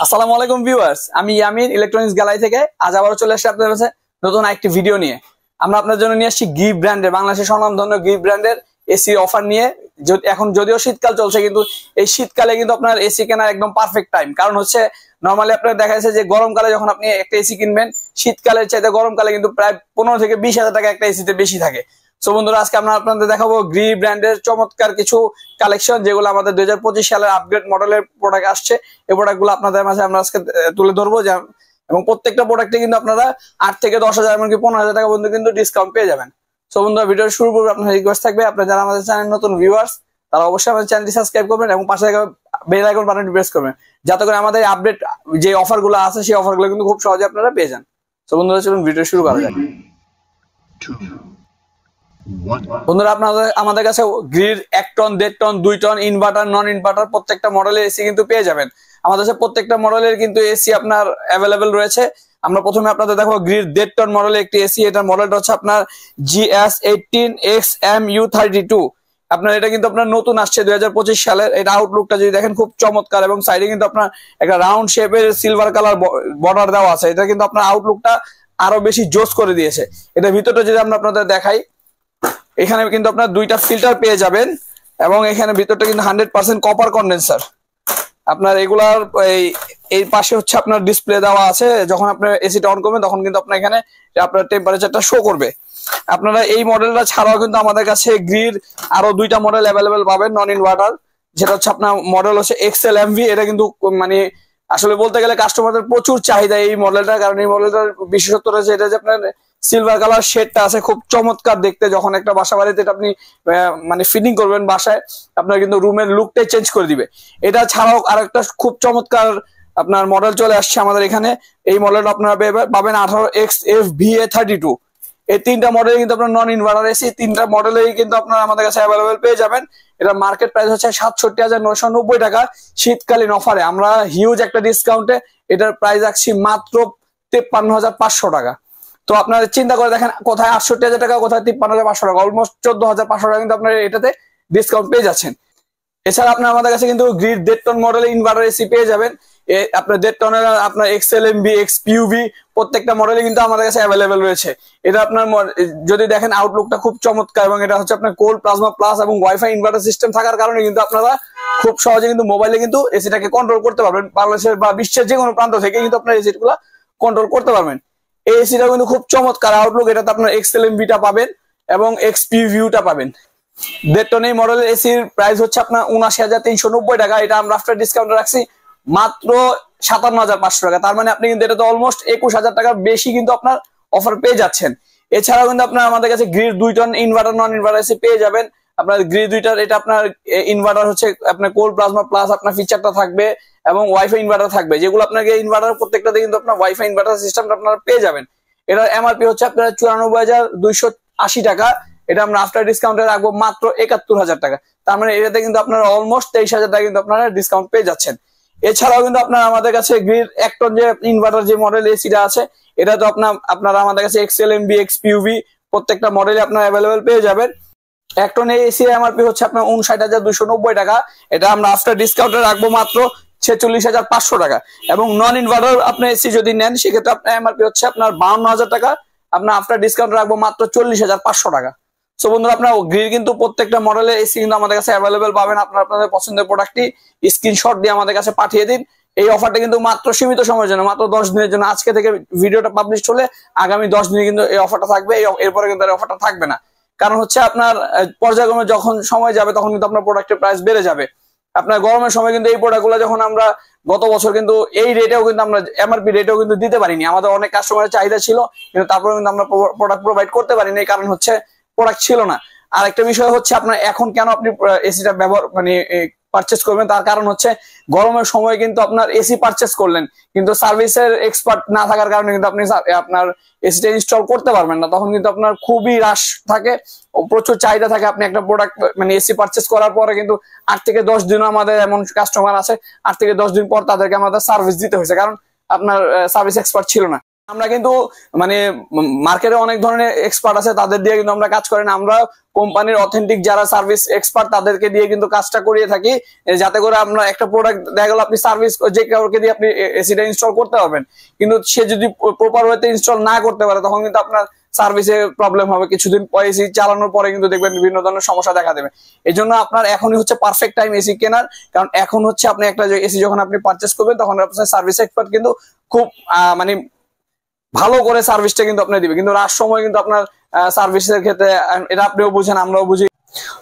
আসসালামু আলাইকুম ভিউয়ার্স, আমি ইয়ামিন ইলেকট্রনিক্স গ্যালারি থেকে আজ আবারও চলে আসছি আপনাদের কাছে নতুন একটি ভিডিও নিয়ে। আমরা আপনার জন্য নিয়ে আসছি গিফট ব্র্যান্ডের, বাংলাদেশের স্বনামধন্য গিফট ব্র্যান্ডের এসি অফার নিয়ে। এখন যদিও শীতকাল চলছে, কিন্তু এই শীতকালে কিন্তু আপনার এসি কেনার একদম পারফেক্ট টাইম। কারণ হচ্ছে নর্মালি আপনার দেখা যাচ্ছে যে গরমকালে যখন আপনি একটা এসি কিনবেন, শীতকালের চাইতে গরমকালে কিন্তু প্রায় 15 থেকে 20 হাজার টাকা একটা এসিতে বেশি থাকে। সো বন্ধুরা, আজকে আমরা আপনাদের দেখাবো গ্রি ব্র্যান্ডের চমৎকার কিছু কালেকশন, যেগুলো আমাদের 2025 সালের আপগ্রেড মডেলের প্রোডাক্ট আসছে। এই প্রোডাক্ট গুলো আপনাদের মাঝে আমরা আজকে তুলে ধরবো, এবং প্রত্যেকটা প্রোডাক্টে কিন্তু আপনারা 8 থেকে 10 হাজার এমনকি 15 হাজার টাকা পর্যন্ত কিন্তু ডিসকাউন্ট পেয়ে যাবেন। সো বন্ধুরা, ভিডিও শুরু করবো আপনার রিকোয়েস্ট থাকবে, আপনারা যারা আমাদের চ্যানেল নতুন ভিউয়ার্স তারা অবশ্যই আমাদের চ্যানেলটি সাবস্ক্রাইব করবেন এবং পাশে বেল আইকন বাটনটি প্রেস করবেন, যাতে করে আমাদের আপডেট যে অফার গুলো আছে সেই অফার গুলো কিন্তু খুব সহজে আপনারা পেয়ে যান। সো বন্ধুরা, চলুন ভিডিও শুরু করা যাক। বন্ধুরা, আপনাদের আমাদের কাছে grid 1 ton, 1.5 ton, 2 ton, inverter, non inverter প্রত্যেকটা মডেলের এসি কিন্তু পেয়ে যাবেন। আমাদের কাছে প্রত্যেকটা মডেলের কিন্তু এসি আপনার অ্যাভেলেবেল রয়েছে। আমরা প্রথমে আপনাদের দেখো গ্রিড 1.5 টন মডেলের একটি এসি। এটার মডেলটা হচ্ছে আপনার GS18XMU32। আপনার এটা কিন্তু আপনার নতুন আসছে 2025 সালের। এটা আউটলুকটা যদি দেখেন খুব চমৎকার, এবং সাইডে কিন্তু আপনার একটা রাউন্ড শেপের সিলভার কালার বর্ডার দেওয়া আছে। এটা কিন্তু আপনার আউটলুকটা আরো বেশি জোস করে দিয়েছে। এটা ভিতরটা যদি আমরা আপনাদের দেখাই, এখানে কিন্তু আপনার 2টা ফিল্টার পেয়ে যাবেন, এবং এখানে ভিতরটা কিন্তু 100% কপার কন্ডেন্সার। আপনার এগুলার এই পাশে হচ্ছে আপনার ডিসপ্লে দেওয়া আছে। যখন আপনি এসিটা অন করবেন তখন কিন্তু আপনার এখানে আপনার টেম্পারেচারটা শো করবে। আপনারা এই মডেলটা ছাড়াও কিন্তু আমাদের কাছে গ্রিড আরো 2টা মডেল অ্যাভেলেবেল পাবেন নন ইনভার্টার, যেটা হচ্ছে আপনার মডেল হচ্ছে XL-MV। এটা কিন্তু মানে আসলে বলতে গেলে কাস্টমারদের প্রচুর চাহিদা এই মডেলটা, কারণ এই মডেলটার বিশেষত্ব রয়েছে এটা যে আপনার সিলভার কালার শেডটা আছে, খুব চমৎকার দেখতে। যখন একটা বাসা বাড়িতে আপনি মানে ফিটিং করবেন বাসায়, আপনার কিন্তু রুমের লুকটাই চেঞ্জ করে দিবে। এটা ছাড়াও আরেকটা খুব চমৎকার আপনার মডেল চলে আসছে আমাদের এখানে। এই মডেলটা আপনারা পাবেন 18XFVA32। এই 3টা মডেল কিন্তু আপনার নন ইনভার্টার এসি, 3টা মডেলেই কিন্তু আপনারা আমাদের কাছে অ্যাভেলেবেল পেয়ে যাবেন। এটা মার্কেট প্রাইস হচ্ছে 67,990 টাকা। শীতকালীন অফারে আমরা হিউজ একটা ডিসকাউন্টে এটার প্রাইস রাখছি মাত্র 53,500 টাকা। তো আপনারা চিন্তা করে দেখেন, কোথায় 68,000 টাকা, কোথায় 53,500 টাকা, অলমোস্ট 14,500 টাকা কিন্তু আপনারা এটাতে ডিসকাউন্ট পেয়ে যাচ্ছেন। এছাড়া আপনার আমাদের কাছে কিন্তু গ্রিড 1.5 টন মডেলের ইনভার্টার এসি পেয়ে যাবেন। আপনার 1.5 টনের আপনার XL-MV, XPUV প্রত্যেকটা মডেলে কিন্তু আমাদের কাছে অ্যাভেলেবেল রয়েছে। এটা আপনার যদি দেখেন আউটলুকটা খুব চমৎকার, এবং এটা হচ্ছে আপনার কোল্ড প্লাজমা প্লাস এবং ওয়াইফাই ইনভার্টার সিস্টেম থাকার কারণে কিন্তু আপনারা খুব সহজে কিন্তু মোবাইলে কিন্তু এসিটাকে কন্ট্রোল করতে পারবেন। বাংলাদেশের বা বিশ্বের যে কোনো প্রান্ত থেকে কিন্তু আপনার এসি গুলা কন্ট্রোল করতে পারবেন। এই এসিটা কিন্তু খুব চমৎকার আউটলুক। এটাতে আপনার XL-MV-টা পাবেন এবং XPUV-টা পাবেন। 1.5 টন এই মডেলের এসির প্রাইস হচ্ছে আপনার 79,390 টাকা। এটা আমরা আফটার ডিসকাউন্ট রাখছি মাত্র 57,500 টাকা। তার মানে আপনি কিন্তু এটাতে অলমোস্ট 21,000 টাকা বেশি কিন্তু আপনার অফার পেয়ে যাচ্ছেন। এছাড়াও কিন্তু আপনার আমাদের কাছে grid 2 ton inverter, non inverter AC পেয়ে যাবেন। আপনার গ্রিড 2টার এটা আপনার ইনভার্টার হচ্ছে আপনার কোল্ড প্লাজমা প্লাস আপনার ফিচারটা থাকবে, এবং ওয়াইফাই ইনভার্টার থাকবে, যেগুলো আপনাকে ইনভার্টার প্রত্যেকটাতে কিন্তু আপনার ওয়াইফাই ইনভার্টার সিস্টেমটা আপনারা পেয়ে যাবেন। এটার এমআরপি হচ্ছে আপনার 94,280 টাকা। এটা আমরা আফটার ডিসকাউন্টে রাখবো মাত্র 71,000 টাকা। তার মানে এটাতে কিন্তু আপনারা অলমোস্ট 23,000 টাকা কিন্তু আপনারা ডিসকাউন্ট পেয়ে যাচ্ছেন। এছাড়াও কিন্তু আপনার আমাদের কাছে গ্রিড 1 টন যে ইনভার্টার যে মডেল এসিটা আছে, এটা তো আপনারা আমাদের কাছে XL-MV, XPUV প্রত্যেকটা মডেলে আপনারা অ্যাভেলেবেল পেয়ে যাবেন। 1 টন এসি এমআরপি হচ্ছে আপনার 59,290 টাকা। এটা আমরা আফটার ডিসকাউন্টে রাখবো মাত্র 46,500 টাকা। এবং নন ইনভার্টার আপনি এসি যদি নেন, সেক্ষেত্রে আপনার এমআরপি হচ্ছে আপনার 52,000 টাকা। আপনার আফটার ডিসকাউন্ট রাখবো মাত্র 40,500 টাকা। সো বন্ধুরা, আপনার গ্রিড কিন্তু প্রত্যেকটা মডেলের এসি কিন্তু আমাদের কাছে অ্যাভেলেবেল পাবেন। আপনাদের পছন্দের প্রোডাক্টটি স্ক্রিনশট দিয়ে আমাদের কাছে পাঠিয়ে দিন। এই অফারটা কিন্তু মাত্র সীমিত সময়ের জন্য, মাত্র 10 দিনের জন্য। আজকে থেকে ভিডিওটা পাবলিশ হলে আগামী 10 দিনে কিন্তু এই অফারটা থাকবে। এরপরে কিন্তু এই অফারটা থাকবে না। কারণ হচ্ছে আপনার পর্যায়ক্রমে যখন সময় যাবে তখন কিন্তু আপনার প্রোডাক্টের প্রাইস বেড়ে যাবে। আপনার গরমের সময় কিন্তু এই প্রোডাক্টগুলো যখন আমরা গত বছর কিন্তু এই রেটেও কিন্তু আমরা এমআরপি রেটেও কিন্তু দিতে পারিনি। আমাদের অনেক কাস্টমারের চাহিদা ছিল, কিন্তু তারপরে কিন্তু আমরা প্রোডাক্ট প্রোভাইড করতে পারিনি। এই কারণ হচ্ছে প্রোডাক্ট ছিল না। আর একটা বিষয় হচ্ছে আপনার এখন কেন আপনি এসিটা ব্যবহার মানে পারচেস করবেন, তার কারণ হচ্ছে গরমের সময় কিন্তু আপনার এসি পারচেস করলেন, কিন্তু সার্ভিসের এক্সপার্ট না থাকার কারণে কিন্তু আপনি আপনার এসিটা ইনস্টল করতে পারবেন না। তখন কিন্তু আপনার খুবই রাশ থাকে, প্রচুর চাহিদা থাকে। আপনি একটা প্রোডাক্ট মানে এসি পারচেস করার পরে কিন্তু 8 থেকে 10 দিনও আমাদের এমন কাস্টমার আছে, 8 থেকে 10 দিন পর তাদেরকে আমাদের সার্ভিস দিতে হয়েছে, কারণ আপনার সার্ভিস এক্সপার্ট ছিল না। আমরা কিন্তু মানে মার্কেটে অনেক ধরনের এক্সপার্ট আছে, তাদের দিয়ে কিন্তু আমরা কাজ করি না, আমরা কোম্পানির অথেন্টিক যারা সার্ভিস এক্সপার্ট তাদেরকে দিয়ে কিন্তু কাজটা করিয়ে থাকি, যাতে করে আমরা একটা প্রোডাক্ট দেখা গেল আপনি সার্ভিস যে কাউকে দিয়ে আপনি এসিটা ইনস্টল করতে পারবেন, কিন্তু সে যদি প্রপার ওয়েতে ইনস্টল না করতে পারে তখন কিন্তু আপনার সার্ভিসে প্রবলেম হবে। কিছুদিন পরে এসি চালানোর পরে কিন্তু দেখবেন বিভিন্ন ধরনের সমস্যা দেখা দেবে। এই জন্য আপনার এখনই হচ্ছে পারফেক্ট টাইম এসি কেনার, কারণ এখন হচ্ছে আপনি একটা এসি যখন আপনি পারচেস করবেন তখন আপনার সার্ভিস এক্সপার্ট কিন্তু খুব মানে ভালো করে সার্ভিসটা কিন্তু আপনি দিবে। কিন্তু রাত সময় কিন্তু আপনার সার্ভিসের ক্ষেত্রে এটা আপনিও বুঝেন আমরাও বুঝি,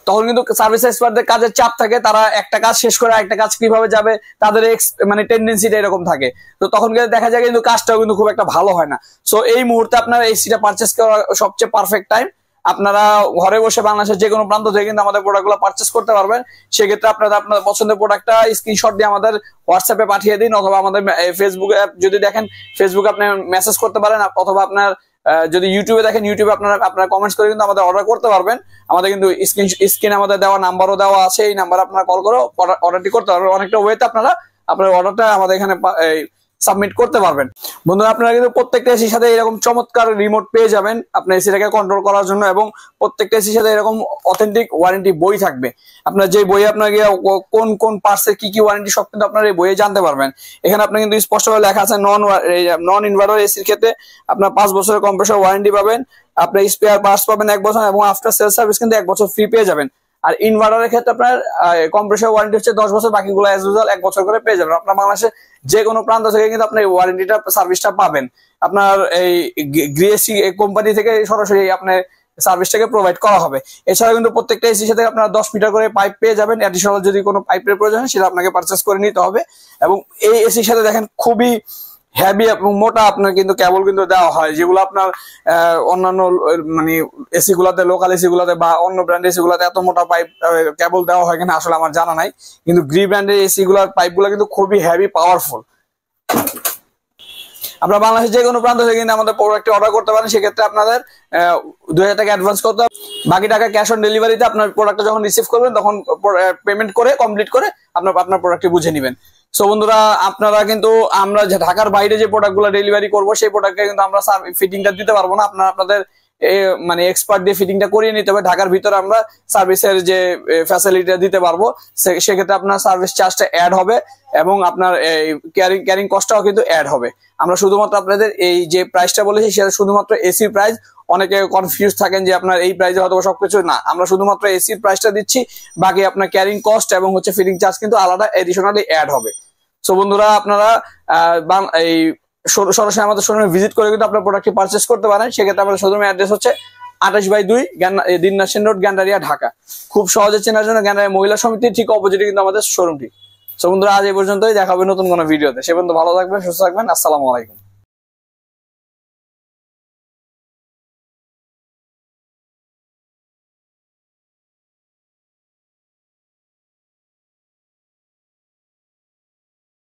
তখন কিন্তু সার্ভিস এক্সপার্টদের কাজের চাপ থাকে, তারা একটা কাজ শেষ করে একটা কাজ কিভাবে যাবে তাদের মানে টেন্ডেন্সিটা এরকম থাকে, তো তখন কিন্তু দেখা যায় কিন্তু কাজটাও কিন্তু খুব একটা ভালো হয় না। সো এই মুহূর্তে আপনার এসিটা পারচেস করা সবচেয়ে পারফেক্ট টাইম। আপনারা ঘরে বসে বাংলাদেশের যে কোনো প্রান্ত থেকে কিন্তু আমাদের প্রোডাক্টগুলো পারচেস করতে পারবেন। সেক্ষেত্রে আপনারা আপনার পছন্দের প্রোডাক্টটা স্ক্রিনশট দিয়ে আমাদের হোয়াটসঅ্যাপে পাঠিয়ে দিন, অথবা আমাদের ফেসবুকে যদি দেখেন ফেসবুকে আপনি মেসেজ করতে পারেন, অথবা আপনার যদি ইউটিউবে দেখেন ইউটিউবে আপনারা কমেন্টস করে কিন্তু আমাদের অর্ডার করতে পারবেন। আমাদের কিন্তু স্ক্রিনে আমাদের দেওয়া নাম্বারও দেওয়া আছে, এই নাম্বারে আপনারা কল করে অর্ডারটি করতে পারবেন। অনেকটা ওয়েতে আপনারা আপনার অর্ডারটা আমাদের এখানে সাবমিট করতে পারবেন। বন্ধুরা আপনারা কিন্তু প্রত্যেকটা এসির সাথে এরকম চমৎকার রিমোট পেয়ে যাবেন আপনার এসিটাকে কন্ট্রোল করার জন্য, এবং প্রত্যেকটা এসির সাথে এরকম অথেন্টিক ওয়ারেন্টি বই থাকবে। আপনার যে বই আপনাকে কোন কোন পার্টসের কি কি ওয়ারেন্টি সব কিন্তু আপনার এই বইয়ে জানতে পারবেন। এখানে আপনার কিন্তু স্পষ্টভাবে লেখা আছে নন ইনভার্টার এসির ক্ষেত্রে আপনার 5 বছরের কম্প্রেসর ওয়ারেন্টি পাবেন, আপনার স্পেয়ার পার্টস পাবেন 1 বছর, এবং আফটার সেল সার্ভিস কিন্তু 1 বছর ফ্রি পেয়ে যাবেন। আর ইনভার্টারের ক্ষেত্রে আপনার কম্প্রেসর ওয়ারেন্টি হচ্ছে 10 বছর, বাকিগুলো অ্যাজ ইউজুয়াল 1 বছর করে পেয়ে যাবেন। আপনার বাংলাদেশে যে কোনো প্রান্ত থেকে কিন্তু আপনি ওয়ারেন্টিটা সার্ভিসটা পাবেন। আপনার এই গ্রিএসি কোম্পানি থেকে সরাসরি আপনার সার্ভিসটাকে প্রোভাইড করা হবে। এছাড়া কিন্তু প্রত্যেকটা এসির সাথে আপনার 10 মিটার করে পাইপ পেয়ে যাবেন। অ্যাডিশনাল যদি কোনো পাইপের প্রয়োজন হয় সেটা আপনাকে পারচেস করে নিতে হবে। এবং এই এসির সাথে দেখেন খুবই হেভি এবং মোটা আপনার কিন্তু কেবল কিন্তু দেওয়া হয়, যেগুলো আপনার অন্যান্য মানে এসি গুলাতে, লোকাল এসি গুলাতে বা অন্য ব্র্যান্ডের এসি গুলাতে এত মোটা পাইপ কেবল দেওয়া হয় কিনা আসলে আমার জানা নাই, কিন্তু গ্রি ব্র্যান্ডের এসি গুলার পাইপ গুলা কিন্তু খুবই হেভি পাওয়ারফুল। আপনারা বাংলাদেশের যে কোনো প্রান্ত থেকে কিন্তু আমাদের প্রোডাক্টটি অর্ডার করতে পারেন। সেক্ষেত্রে আপনাদের 2000 টাকা অ্যাডভান্স করতে হবে, বাকি টাকা ক্যাশ অন ডেলিভারিতে আপনার প্রোডাক্টটা যখন রিসিভ করবেন তখন পেমেন্ট করে কমপ্লিট করে আপনার প্রোডাক্টটি বুঝে নেবেন। সো বন্ধুরা আপনারা কিন্তু আমরা যে ঢাকার বাইরে যে প্রোডাক্টগুলো ডেলিভারি করবো সেই প্রোডাক্টকে কিন্তু আমরা ফিটিংটা দিতে পারবো না, আপনাদের মানে এক্সপার্ট দিয়ে ফিটিংটা করিয়ে নিতে হবে। ঢাকার ভিতরে আমরা সার্ভিসের যে ফ্যাসিলিটিটা দিতে পারবো, সেক্ষেত্রে আপনার সার্ভিস চার্জটা অ্যাড হবে এবং আপনার ক্যারিং কস্টটাও কিন্তু অ্যাড হবে। আমরা শুধুমাত্র আপনাদের এই যে প্রাইসটা বলেছি সেটা শুধুমাত্র এসি প্রাইস। অনেকে কনফিউজ থাকেন যে আপনার এই প্রাইসে হয়তো সবকিছু না, আমরা শুধুমাত্র এসির প্রাইসটা দিচ্ছি, বাকি আপনার ক্যারিং কস্ট এবং হচ্ছে ফিটিং চার্জ কিন্তু আলাদা এডিশনালি অ্যাড হবে। সো বন্ধুরা আপনারা এই সরাসরি আমাদের শোরুমে ভিজিট করে কিন্তু আপনার প্রোডাক্টটি পারচেস করতে পারেন। সেক্ষেত্রে আমাদের শোরুমের অ্যাড্রেস হচ্ছে 28/2 দিননাথ সেন রোড, গ্যান্ডারিয়া, ঢাকা। খুব সহজে চেনার জন্য গ্যান্ডারিয়া মহিলা সমিতির ঠিক অপোজিটে কিন্তু আমাদের শোরুমটি। সো বন্ধুরা আজ এই পর্যন্তই, দেখা হবে নতুন কোনো ভিডিওতে। সে পর্যন্ত ভালো থাকবেন, সুস্থ থাকবেন। আসসালামু আলাইকুম।